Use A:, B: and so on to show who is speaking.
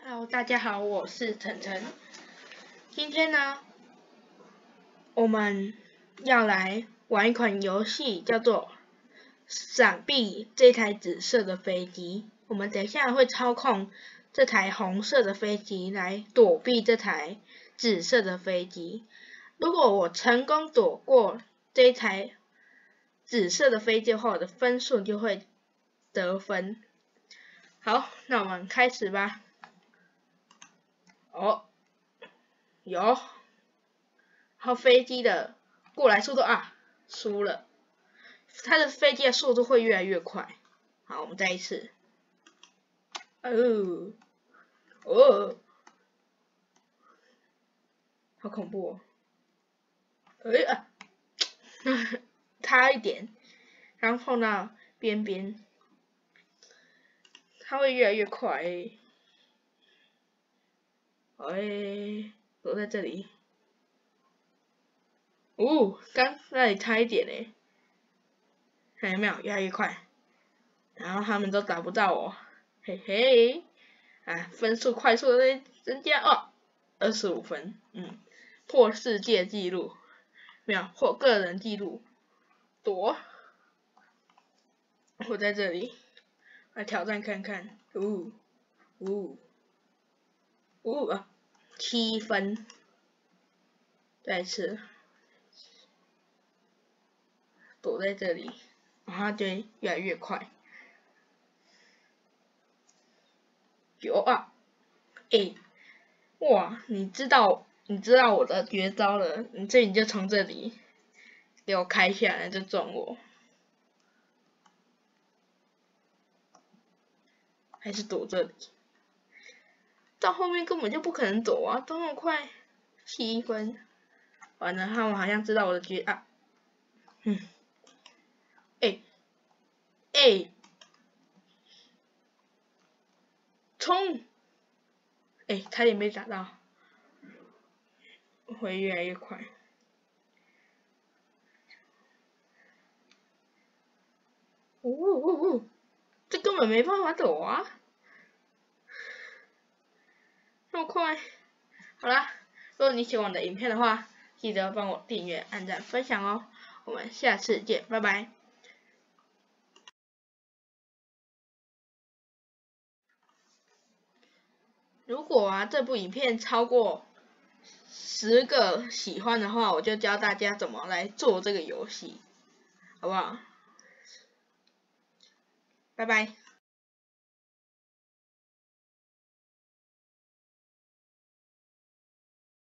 A: Hello，大家好，我是晨晨。今天呢，我们要来玩一款游戏，叫做闪避这台紫色的飞机。我们等一下会操控这台红色的飞机来躲避这台紫色的飞机。如果我成功躲过这台紫色的飞机的话，我的分数就会得分。好，那我们开始吧。哦，有，然后飞机的过来速度啊，输了，它的飞机的速度会越来越快。好，我们再一次。哦，好恐怖哦！差一点，然后碰到边边，它会越来越快。躲在这里。刚那里差一点嘞，看有没有越来越快，然后他们都打不到我，嘿嘿，分数快速的增加25分，破世界纪录，没有破个人纪录，躲，我在这里，来挑战看看，7分，再次。躲在这里，然后就越来越快。哇！你知道我的绝招了，你就从这里给我开下来就中我，还是躲这里？到后面根本就不可能躲啊，都那么快，7分，完了，他们好像知道我的冲！差点没打到，会越来越快。这根本没办法躲啊，那么快。好啦，如果你喜欢我的影片的话，记得帮我订阅、按赞、分享哦。我们下次见，拜拜。如果这部影片超过10个喜欢的话，我就教大家怎么来做这个游戏，好不好？拜拜。